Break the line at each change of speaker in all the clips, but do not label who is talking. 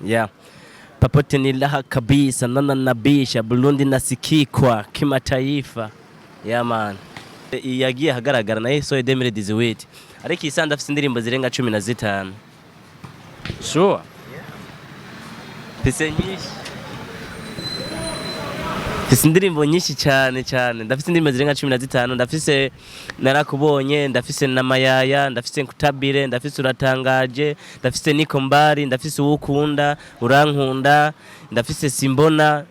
Yeah. Papote ni laha kabisa, nana nabisha, Burundi nasikikwa kimataifa. Yeah man. Yagiye hagaragara na yasohoye 2018. Ariko isanda afite indirimbo zirenga 15. Sure. Pese nyinshi. Ndafise indirimbo nyinshi cyane ndafise indirimbo zirenga 15 ndafise narakubonye ndafise namayaya ndafise nkutabire ndafise uratangaje ndafise niko mbari ndafise ukunda urankunda ndafise simbona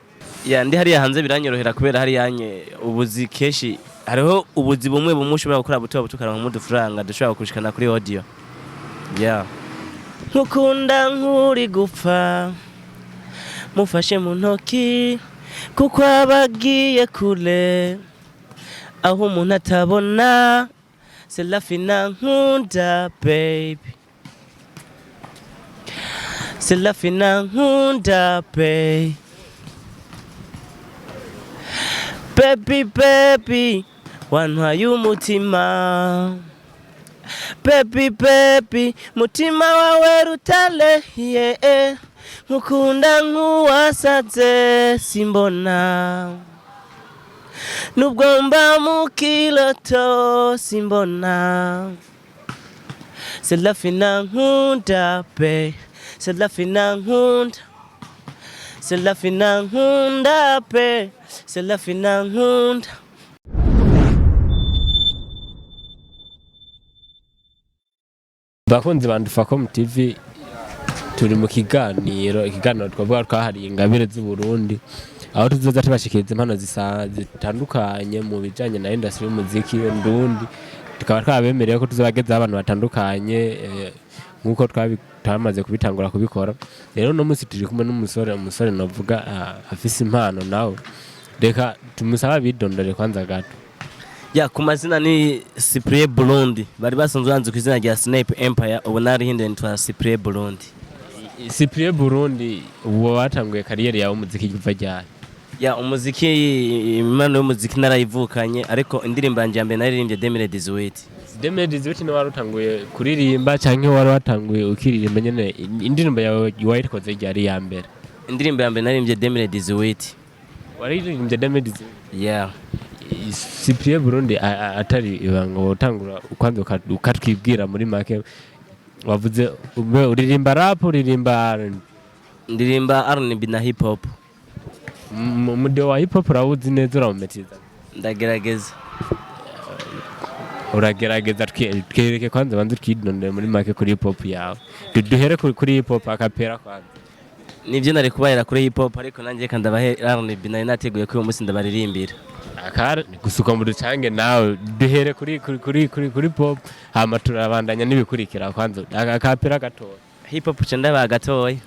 ya ndi hariya hanze biranyorohera kubera hari yanye ubuzi keshi hariho ubuzi bumwe bumushobora gukora buto butukara mu dufaranga dushobora kushikana kuri audio ya nkukunda nkuri gupfa mufashe mu ntoki kuko abagiye kure aho umuntu atabona SERAFINA nkunda baby SERAFINA nkunda baby baby wantwaye umutima baby mutima wawe rutale yeah. Nkukunda nkuwasaze simbona nubwo mba mu kiloto simbona SERAFINA nkunda pe SERAFINA nkunda SERAFINA nkunda pe SERAFINA nkunda.
Bakunzi ba Ndufacom TV turi mu kiganiro twavuga twahariye ingabire z'u Burundi aho tuzoza tubashikiriza impano zitandukanye mu bijanye na industry y'umuziki ndundi tukaba twabemereye ko tuzabageza abantu batandukanye nkuko twamaze kubitangura kubikora rero no musi turi kumwe n'umusore navuga afise impano nawe reka tumusaba bidondore kwanza gato.
Ya kumazina ni Cyprien Burundi bari basanzwe banze ku izina rya Snipe Empire ubu nari hinde nitwa Cyprien Burundi.
Cyprien Burundi uwo watanguye kariyeri yawe umuziki kuva ryari?
Ya umuziki impano y'umuziki narayivukanye ariko indirimbo yanje ya mbere naririmbye 2018.
2018 no warutanguye kuririmba canke wari watanguye ukiririmba nyene indirimbo yawe wayikoze ryari ya mbere?
Indirimbo ya mbere naririmbye 2018.
Waririmbye 2018?
Yeah.
Cyprien Burundi atari ibanga utangura kwanza ukatwibwira muri make wavuze uririmba rap uririmba R&B?
Ndirimba R&B na hip hop.
Mudio wa hip hop rawuzi neza urametiza?
Ndagerageza.
Uragerageza twereke kwanza banze twidondere muri make kuri hip hop yawe. Duhere kuri hip hop akapera kwanza.
Nivyo nari kubayira kuri hip hop ariko nanjye kandabahe R&B nari nateguye ko uyu munsi ndabaririmbira.
Akara gusuka mu ducange nawe duhere kuri pop hama turabandanya nibikurikira kwanza akapera gatoya.
Hip hop chenda ba gatoya.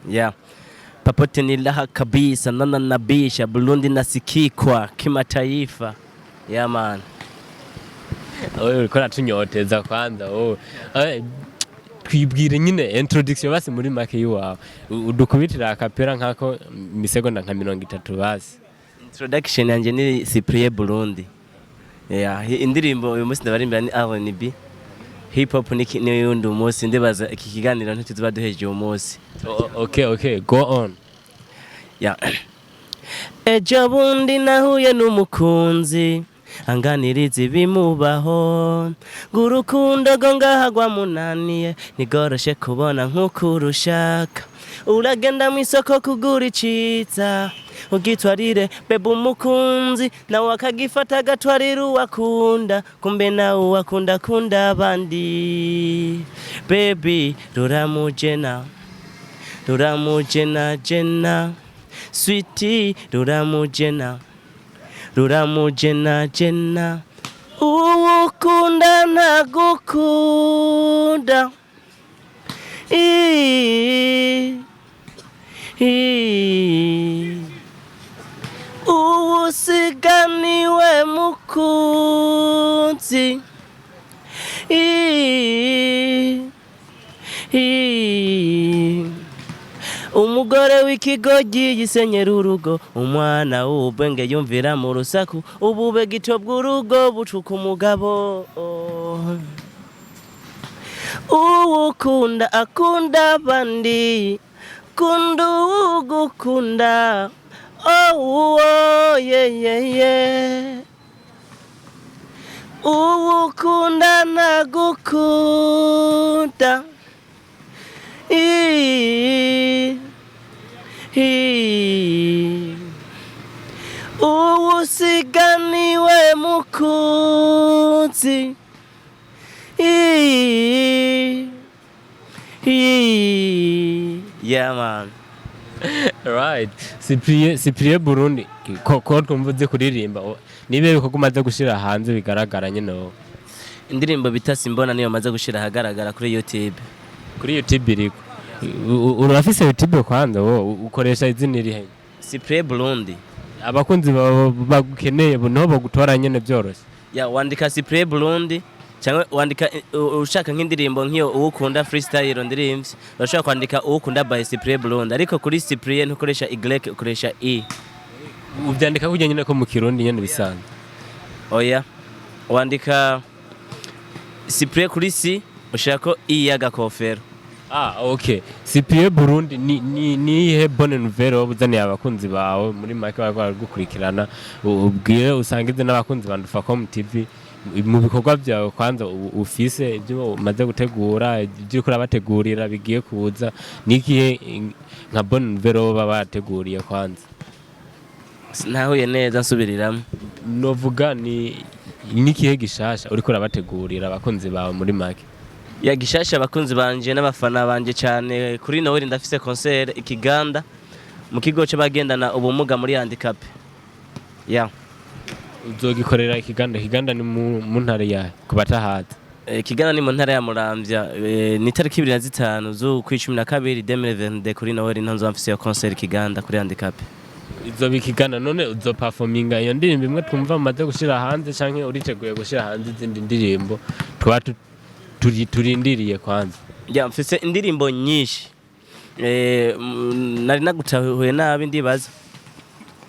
Yeah. Papote ni laha kabisa, nana nabisha, Burundi nasikikwa kimataifa. Yeah man.
Wewe ukora tunyoteza kwanza twibwire nyine introduction basi muri make yiwawe udukubitira akapera nkako misegonda nka 30 basi.
Introduction yanje ni Cyprien Burundi. Yeah, indirimbo uyu munsi ndabarimbira ni R&B. Hip hop ni yundi umunsi ndibaza iki kiganiro ntituba duheje uyu munsi.
Okay, go on.
Yeah. Ejo bundi nahuye n'umukunzi anganiriza ibimubaho ngurukundo ngahagwa munaniye nigoroshe kubona nkukurushaka uragenda mu isoko kugura iciza ugitwarire bebe umukunzi nawe akagifata agatwarira uwakunda kumbe nawe uwakunda kunda abandi baby ruramujena jena sweetie ruramujena uwukunda ntagukunda uwusiganiwe mukunzi umugore w'ikigogi yisenyera urugo umwana w'ubwenge yumvira mu rusaku ubube gito bw'urugo bucuka umugabo uwukunda akunda abandi kunda ugukunda oh yeah yeah yeah ukunda nagukunda usiganiwe mukunzi yeah man.
Right. Cyprien Burundi ko twumvuze kuririmba nibe bikorwa umaze gushira hanze bigaragara nyine
indirimbo bita Simbona niyo maze gushira hagaragara kuri YouTube.
Kuri YouTube iriko urafise YouTube kwanza ukoresha izina irihe?
Cyprien Burundi.
Abakunzi bagukeneye no bagutora nyene byoroshye.
Ya wandika Cyprien Burundi cyangwa wandika ushaka nk'indirimbo nk'iyo ukunda freestyle ndirimbye urashaka kwandika ukunda by Cyprien Burundi ariko kuri Cyprien ntukoresha y ukoresha e.
Ubyandika kujya nyine ko mu Kirundi nyene bisanzwe.
Oya wandika Cyprien kuri C ushaka i y'agakofero.
Okay. Cyprien Burundi ni ihe bonne nouvelle wabuzaniye abakunzi bawe muri make baragukurikirana ubwire usangize n'abakunzi bandufacom TV mu bikorwa byawe kwanza ufise ibyo umaze gutegura ibyo kuri abategurira bigiye kuza nikihe nka bonne nouvelle baba bateguriye kwanza.
Nahuye neza nsubiriramo
novuga nikihe gishasha uri kuri abategurira abakunzi bawe muri make.
Ya gishasha abakunzi banje n'abafana banje cyane kuri Noel ndafise concert Ikiganda mu kigo cy'abagendana ubumuga muri Handicape. Ya
uzogikorera Ikiganda ni mu ntare ya kubatahaza.
Ikiganda ni mu ntare ya Muramvya ni tariki 25 zo ku 12 2022 kuri Noel ntanzo mfise yo concert Ikiganda kuri Handicape.
Izo Ikiganda none uzo performinga iyo ndirimbo imwe twumva maze gushira hanze canke uriteguye gushira hanze izindi ndirimbo turindiriye kwanza.
Ya mfise indirimbo nyinshi nari nagutahuye nabi ndibaza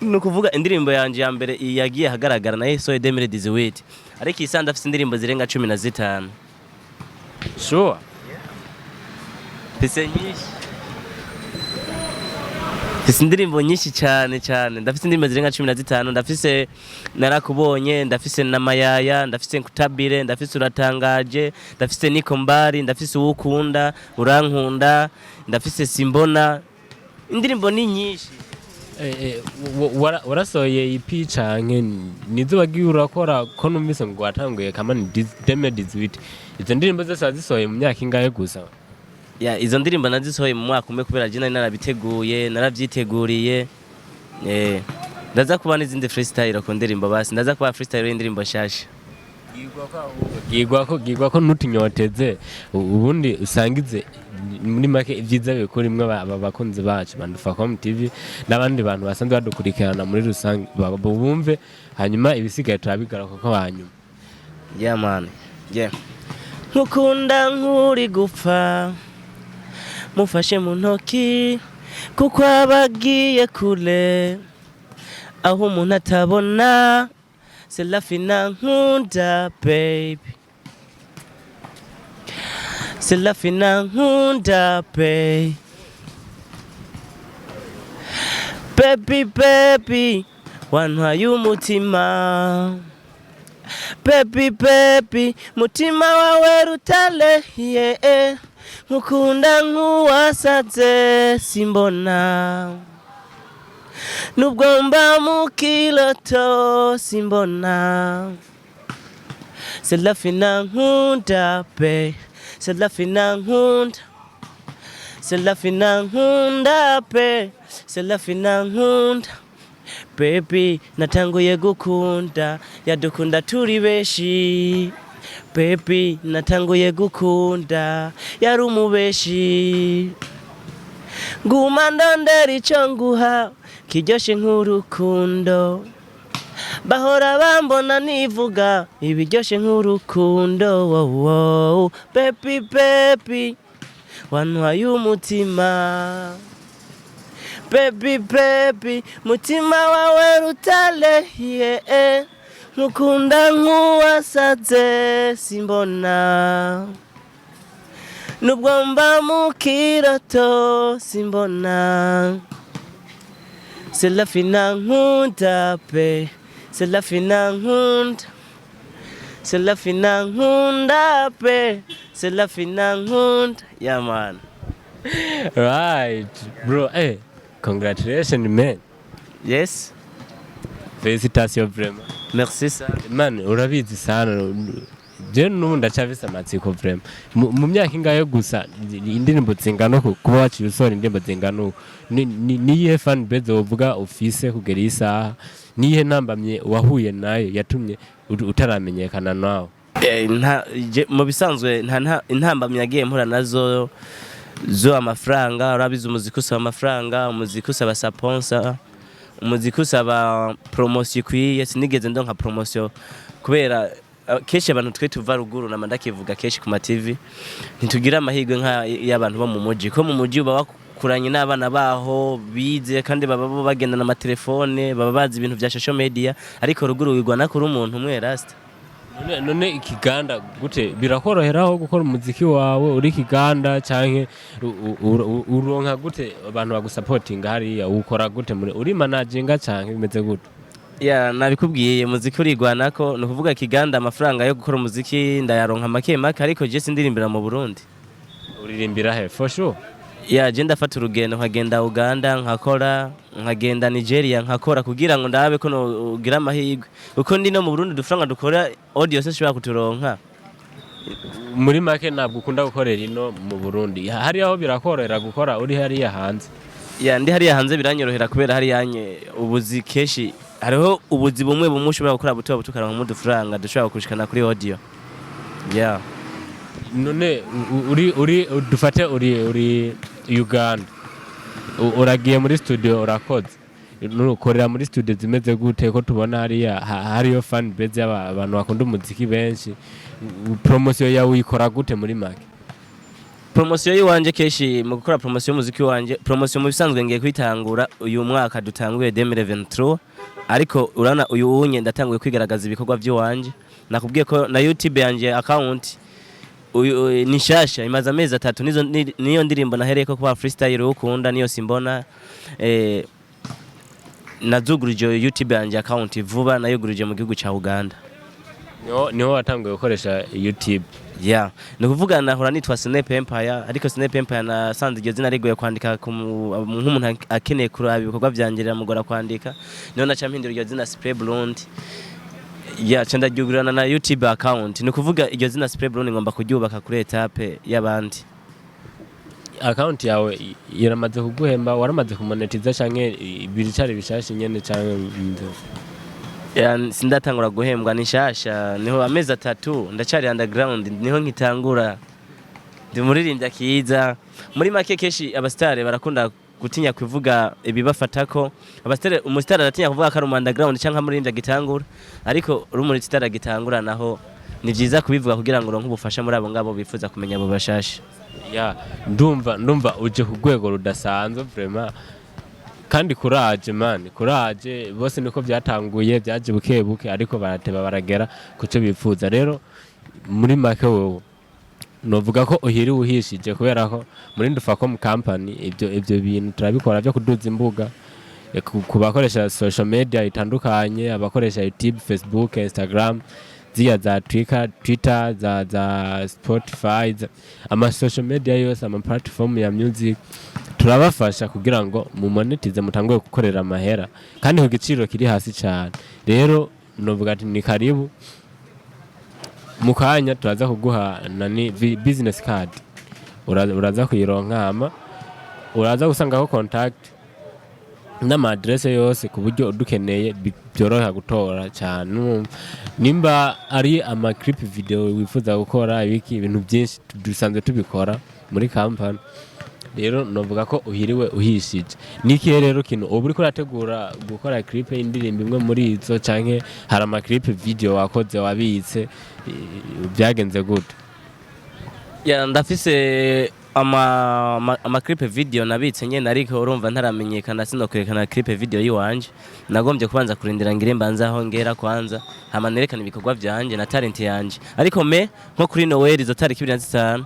nukuvuga indirimbo yanje ya mbere yagiye hagaragara na so 2018 ariko isanda afise indirimbo zirenga 15.
Sure.
Mfise indirimbo nyinshi cyane ndafise indirimbo zirenga 15 ndafise narakubonye ndafise namayaya ndafise nkutabire ndafise uratangaje ndafise nikombari ndafise ukunda urankunda ndafise Simbona indirimbo ni nyinshi.
Warasoye EP canke nizo wagiye urakora ko numvise ngo watanguye kama 2018 izo ndirimbo zose wazisoye mu myaka ingahe gusa?
Ya izo ndirimbo nazisohoye mu mwaka umwe kubera jina narabiteguye naravyiteguriye ndaza kuba n'izindi freestyle ko ndirimbo basi ndaza kuba freestyle y'indirimbo shasha.
Gigwa ko nutinyoteze ubundi usangize muri make ivyiza bikora imwe abakunzi bacu bandufacom TV n'abandi bantu basanzwe badukurikirana muri rusange bumve hanyuma ibisigaye turabigara koko hanyuma.
Yeah man. Yeah. Nkukunda nkuri gupfa mufashe mu ntoki kuko abagiye kure aho umuntu atabona SERAFINA nkunda baby SERAFINA nkunda baby wantwaye umutima baby mutima wawe rutale yeah nkukunda nkuwasaze Simbona nubwo mba mu kiloto Simbona SERAFINA nkunda SERAFINA nkunda SERAFINA nkunda baby natanguye gukunda yadukunda turi beshi baby natanguye gukunda yari umubeshi nguma ndondera ico nguha kiryoshe nk'urukundo bahora bambona nivuga ibiryoshe nk'urukundo wow baby wantwaye umutima baby mutima wawe rutale yeah nkukunda nkuwasaze Simbona nubwo mba mu kiroto simbona SERAFINA nkunda pe SERAFINA nkunda SERAFINA nkunda pe SERAFINA nkunda yeah man.
Right bro, congratulations man.
Yes,
Félicitations vraiment.
merci sana
Man, urabizi sana je n'ubu ndacafise amatsiko vraiment mu myaka ingahe gusa indirimbo zingana kuba waciye usora indirimbo zingana niyihe fan base wovuga ufise kugera isaha, niyihe ntambamye wahuye nayo yatumye utaramenyekana nawe?
Mu bisanzwe nta intambamye yagiye mpura nazo zo amafaranga. Urabizi umuziki usaba amafaranga, umuziki usaba sponsor, umuziki usaba promotion ikwiye. Sinigeze ndonka promotion kubera keshi abantu twe tuva ruguru na mandakivuga keshi ku ma TV ntitugira amahirwe nka y'abantu bo mu muji. Ko mu muji baba bakuranye n'abana baho bize kandi baba bagenda na telefone, baba bazi ibintu bya social media, ariko ruguru wigwa nakuri umuntu umwe rasta.
None Ikiganda gute birakoroheraho gukora umuziki wawe uri Ikiganda canke uronka gute abantu bagusupportinga hariya, ukora gute muri uri managinga canke bimeze gute?
Nabikubwiye muziki urigwanako, no kuvuga Ikiganda amafaranga yo gukora umuziki ndayaronka make make, ariko je sindirimbira mu Burundi.
Uririmbira he for sure?
Je ndafata urugendo nkagenda Uganda nkakora, nkagenda Nigeria nkakora kugira ngo ndabe ko no ugira amahirwe, uko ndi no mu Burundi dufaranga dukora audio se shobora kuturonka.
Muri make ntabwo ukunda gukorera ino mu Burundi, hari aho birakorera gukora uri hariya hanze?
Ndi hariya hanze biranyorohera kubera hari yanye ubuzi keshi, hariho ubuzi bumwe ushobora gukora buto butukaronka mu dufaranga dushobora kushikana kuri audio.
None uri dufate uri Uganda, uragiye muri studio urakoze, nukorera muri studio zimeze gute ko tubona hariyo fan base y'abantu bakunda umuziki benshi, promotion yawe uyikora gute muri make?
Promotion yiwanje keshi mu gukora promotion y'umuziki wanje, promotion mu bisanzwe ngiye kwitangura uyu mwaka dutanguye 2023, ariko urana uyu unye ndatanguye kwigaragaza ibikorwa by'iwanje. Nakubwiye ko na YouTube yanje account nishasha imaze amezi 3, niyo ndirimbo nahereye ko kwa freestyle ukunda niyo simbona. Nazugurije YouTube yanje account vuba, nayugurije mu gihugu ca Uganda.
Niho watanguye gukoresha YouTube?
Ni kuvuga nahora nitwa Snipe Empire, ariko Snipe Empire nasanze iryo zina rigoye kwandika nk'umuntu akeneye kuraba ibikorwa byanjye mugora kwandika, niho naca mpindura iryo zina Cyprien Burundi. Cenda ryugurana na YouTube account. Ni kuvuga iryo zina Cyprien Burundi ngomba kuryubaka kuri etape y'abandi.
Account yawe yaramaze kuguhemba, waramaze kumonetiza canke biricari bishasha nyene canke
sindatangura guhembwa nishasha, niho amezi 3 ndacari underground, niho nkitangura ndi muririmbya Keyz. Muri make keshi abastare barakunda gutinya kuvuga ibibafatako, abastare umustare aratinya kuvuga ko ari underground canka muririmbya gitangura, ariko urumuri stare gitangura naho ni vyiza kubivuga kugira ngo ronke ubufasha muri abo ngabo bifuza kumenya abo bashasha.
Ndumva uje ku rwego rudasanzwe vraiment, kandi courage man, courage. Bose niko byatanguye, byaje buke ariko barateba baragera kuco bifuza. Rero muri make wowe novuga ko uhiri uhishije kubera ko muri Ndufacom company ibyo bintu turabikora byo kuduza imbuga kubakoresha social media itandukanye, abakoresha YouTube, Facebook, Instagram, zia za Twitter, za Spotify, ama social media yose, ama platform ya music turabafasha kugira ngo mu monetize mutanguye gukorera amahera kandi ku giciro kiri hasi cyane. Rero novuga ati ni karibu mukanya turaza kuguha nani business card, uraza kuyironka ama uraza gusangaho contact n'ama address yose ku buryo udukeneye byoroha gutora cyane. Nimba ari ama clip video wifuza gukora ibintu byinshi dusanzwe tubikora muri company. Rero novuga ko uhiriwe uhishije. Niki rero kino ubu uri kurategura gukora clip y'indirimbo imwe muri izo canke hari ama clip video wakoze wabitse byagenze gute? Ndafise ama clip video nabitse nyene, ariko urumva ntaramenyekana, sinokwerekana clip video yiwanje. Nagombye kubanza kurindira ngire mbanza aho ngera kwanza hama nerekana ibikorwa byanje na talent yanje, ariko nko kuri Noel izo tariki 25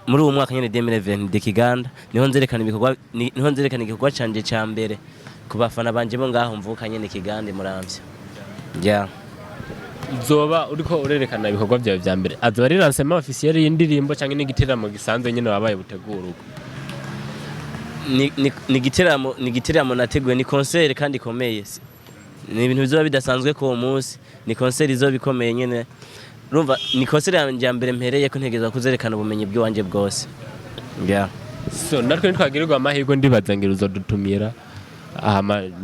muri uwo mwaka nyene 2020 Ikiganda niho nzerekana igikorwa canje ca mbere ku bafana banje bo ngaho mvuka nyene Ikiganda muramvya yeah.
Uzoba uriko urerekana ibikorwa byawe vya mbere azoba ari lancement officiel y'indirimbo canke n'igiteramo gisanzwe nyene wabaye butegura uko
ni igiteramo nateguye ni concert kandi ikomeye ni ibintu bizoba bidasanzwe ko uwo munsi ni concert izoba ikomeye nyene urumva ni concert ya mbere mpereye ko ntegeza kuzerekana ubumenyi bw'iwanje bwose yeah.
So natwe ntitwagirirwa amahirwe ndibaza ngira uzodutumira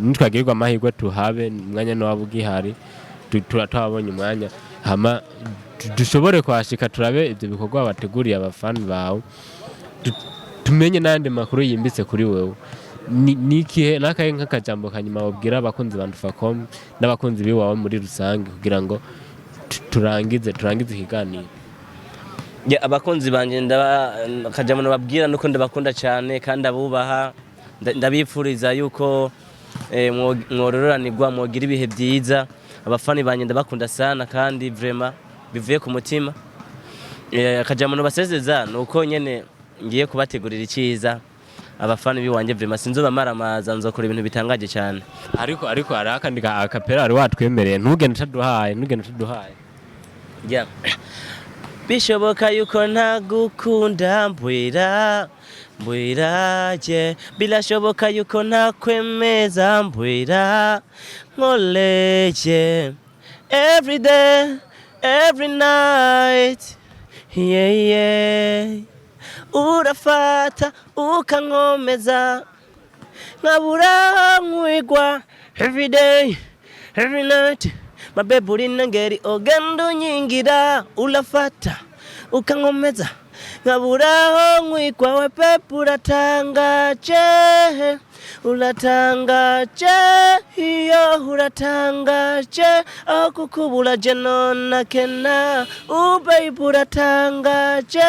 ntitwagirirwa amahirwe tuhabe umwanya no wabugihari turatwabonye umwanya hama dushobore kwashika turabe ibyo bikorwa bateguriye abafani bawe tumenye nande makuru yimbitse kuri wewe nikihe nakaye nk'akajambo kanyuma wabwira abakunzi ba Ndufacom n'abakunzi biwawe muri rusange kugira ngo turangize ikiganiro
abakunzi banje akajambo nababwira nuko ndabakunda cyane kandi abubaha ndabipfuriza yuko mwororanirwa mwogira ibihe byiza abafani banje ndabakunda sana kandi vraiment bivuye ku mutima akajambo nabasezeza nuko nyene ngiye kubategurira iciza abafani biwanje vraiment sinzoba maramaza nzokora ibintu bitangaje cyane
ariko arakandi akapera ari watwemereye ntugende taduhaye yeah. Bishoboka yuko ntagukunda mbwira je bilashoboka yuko ntakwemeza mbwira nkoleje every day every night yeah. Urafata ukankomeza nkabura nkwigwa every day every night mabeburi nangeri ogendo nyingira ulafata ukankomeza nkabura nkwigwa we pepu uratangaje iyo uratangaje aho kukubura je nona kena baby uratangaje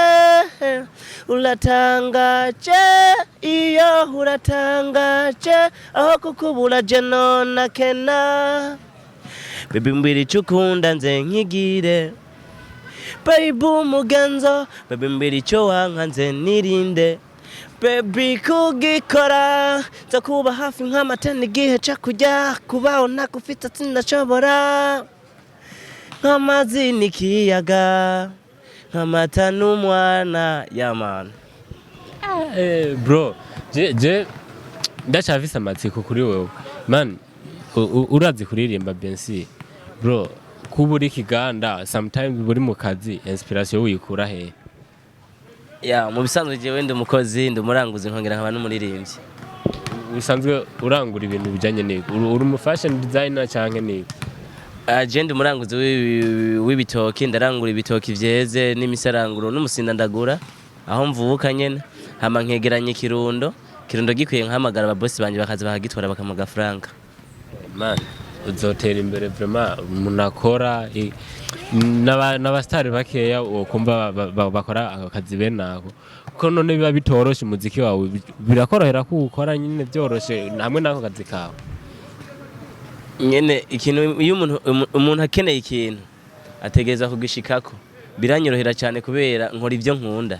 iyo uratangaje aho kukubura je nona kena baby mbiri cukunda nze nkigire baby umugenzo baby mbiri cyo wanka nze nirinde baby kugikora nzakuba hafi nk'amateni igihe cyo kujya kubaho ntakufite sinashobora nk'amazi n'ikiyaga nk'amata n'umwana yamana bro je ndacafise amatsiko kuri wewe man urazi kuririmba bensi bro kuburi Ikiganda sometimes buri mu kazi inspiration uyikura he
mu bisanzwe jewe ndi umukozi ndi umuranguzi nkongera nkaba n'umuririmbyi
bisanzwe urangura ibintu bijanye n'iko uri mu fashion designer canke n'iko
je ndi umuranguzi w'ibitoki ndarangura ibitoki vyeze n'imisaranguro n'umusinda ndagura aho mvuka nyene hama nkegeranye Kirundo gikwiye nkahamagara ababosi banje bakaza bakagitwara bakamuga franka
man uzotera imbere vraiment munakora n'abastari bakeya ukumva bakora akazi benako ko none biba bitoroshe umuziki wawe birakorohera ko ukora nyine byoroshe hamwe nako kazi kawe
nyene ikintu iyo umuntu akeneye ikintu ategeza kugishikako biranyorohera cyane kubera nkora ibyo nkunda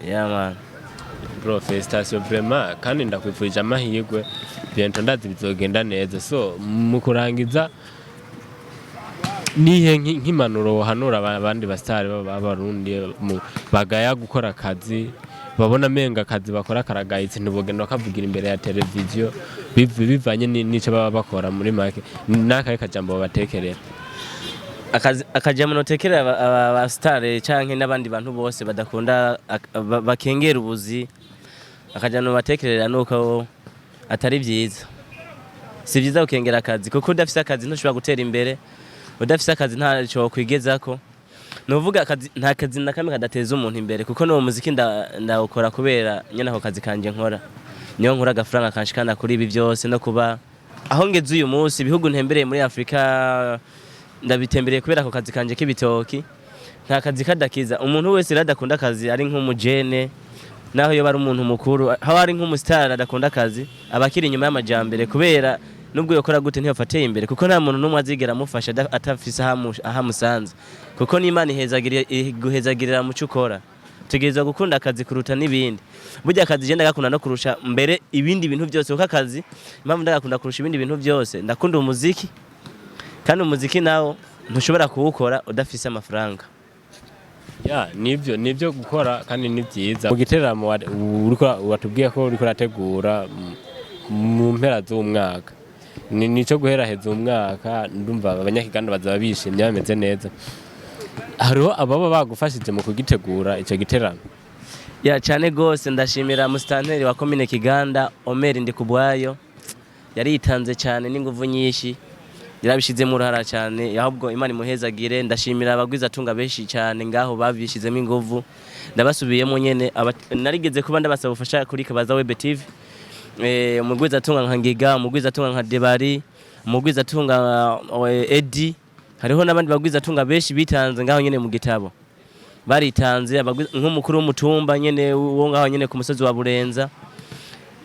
man
bro festation vraiment kandi ndakwifurije amahirwe biento ndazi bizogenda neza so mu kurangiza nihe nk'impanuro hanura abandi bastari b'abarundi bagaya gukora akazi babona menga akazi bakora karagayitse ntibogenda kavugira imbere ya televiziyo bivanye n'ico baba bakora muri make nakaye kajambo babatekerera
akajambo notekerera abastari canke n'abandi bantu bose badakunda bakengera ubuzi akajambo batekerera nuko atari byiza si byiza ukengera akazi kuko udafise akazi ntushobora gutera imbere udafise akazi ntaco kwigezako nuvuga akazi nta kazi nakamwe kadateza umuntu imbere kuko no muziki ndawukora kubera nyene ako kazi kanje nkora niyo nkora agafaranga kanshikana kuri ibi byose no kuba aho ngeze uyu munsi ibihugu ntembereye muri Afrika ndabitembereye kubera ako kazi kanje k'ibitoki nta kazi kadakiza umuntu wese radakunda akazi ari nk'umujene naho yo bari umuntu mukuru aho ari nk'umustar adakunda akazi abakiri inyuma y'amajambere kubera nubwo yokora gute ntiyofateye imbere kuko nta muntu numwe azigera amufasha atafise ahamusanze kuko n'Imana ihezagirira mu cyo ukora utegerezwa gukunda akazi kuruta n'ibindi. Burya akazi je ndagakunda no kurusha mbere ibindi bintu byose, kuko akazi impamvu ndagakunda kurusha ibindi bintu byose, ndakunda umuziki, kandi umuziki nawo ntushobora kuwukora udafise amafaranga.
Ya nivyo gukora kandi ni byiza. Mu giteramo uriko watubwiye ko uriko rategura mu mpera z'umwaka, nico guheraheza umwaka, ndumva abanyakiganda bazaba bishimye bameze neza. Hariho ababa bagufashije mu kugitegura ico giteramo?
Ya cyane gose, ndashimira musitanteri wa komine Kiganda Omer Ndikubwayo, yaritanze cyane n'inguvu nyinshi, yarabishizemo uruhara cyane, ahubwo Imana imuhezagire. Ndashimira abagwiza tunga benshi cyane ngaho babishizemo inguvu, ndabasubiyemo nyene. Narigeze kuba ndabasaba ubufasha kuri Kabaza Web TV, umugwiza tunga nka Ngiga, umugwiza tunga nka Debari, umugwiza tunga Edi, hariho n'abandi bagwiza tunga benshi bitanze ngaho nyene mu gitabo, baritanze nk'umukuru w'umutumba nyene wo ngaho nyene ku musozi wa Burenza,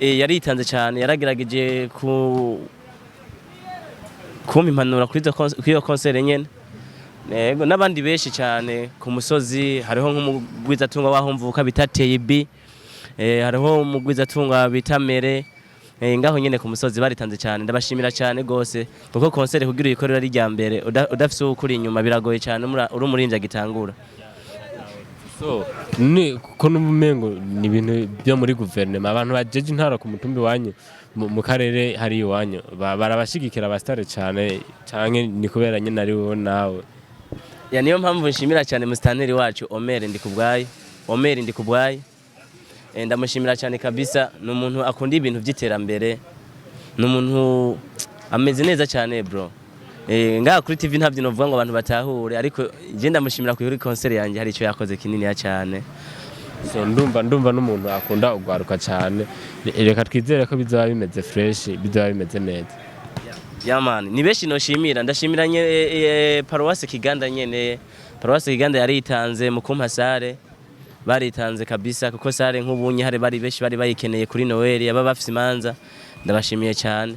yaritanze cyane, yaragerageje kumpa impanuro kuri iyo konsere nyene. Yego n'abandi benshi cyane ku musozi, hariho nk'umugwiza tunga waho mvuka bitateye ibi, hariho umugwiza tunga bitamere, ngaho nyene ku musozi baritanze cyane. Ndabashimira cyane gose, kuko konsere kugira uyikorera ari rya mbere udafise ukuri inyuma biragoye cyane, uri umurinzi agitangura.
So ko n'ubumengo ni ibintu byo muri guverinoma, abantu bajeje intara ku mutumbi wanyu mu karere hari iwanyu barabashigikira abastare cyane canke ni kubera nyine ari wowe nawe?
Ya niyo mpamvu nshimira cyane musitanteri wacu Omer Ndikubwayo, ndamushimira cyane kabisa. Ni umuntu akunda ibintu by'iterambere, ni umuntu ameze neza cyane bro. Ngaha kuri TV ntabyo novuga ngo abantu batahure, ariko je ndamushimira kuri concert yanjye hari ico yakoze kinini ya cyane.
So ndumva n'umuntu akunda ugwaruka cyane, reka twizere ko bizaba bimeze fresh, bizaba bimeze neza.
Ya man, ni beshi noshimira, ndashimira Paroisse Ikiganda nyene. Paroisse Ikiganda yaritanze mu kumpa sare, baritanze kabisa, kuko sare nk'ubunye hari bari beshi bari bayikeneye kuri Noel, aba bafise imanza. Ndabashimiye cyane,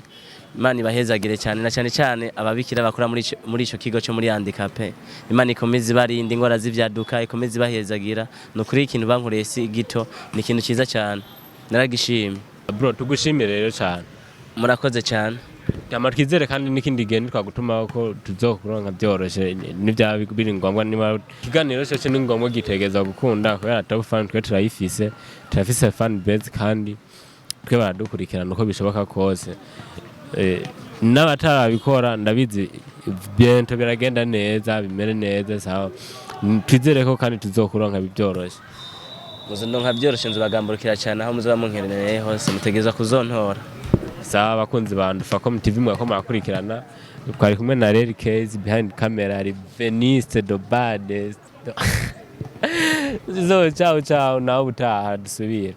Imana ibahezagire cyane, na cyane ababikira bakora muri ico kigo cyo muri Handicape. Imana ikomeze barinda ingora z'ivyaduka, ikomeze bahezagira. No kuri ikintu bankoreye si gito, ni ikintu ciza cyane, naragishimye
bro. Tugushimire rero cyane,
murakoze cyane.
Twizere kandi n'ikindi gihe twagutuma ko tuzokuronka byoroshe, n'ibya biri ngombwa. Niba ikiganiro cyo ni ngombwa gitegeza gukunda, kubera top fan twe turayifise fan base, kandi twe baradukurikirana uko bishoboka kose. N'abatarabikora ndabizi biento biragenda neza, bimere neza. Sawa, twizere ko kandi tuzokuronka bibyoroshe.
Muzondonka byoroshe, nzubagamburukira cyane aho muzoba munkerereye hose, mutegeza kuzontora.
Sawa bakunzi ba Ndufacom TV, mwako murakurikirana, twari kumwe na Larry Keyz, behind camera ari Venice do Bades. So ciao nawe utaha dusubire.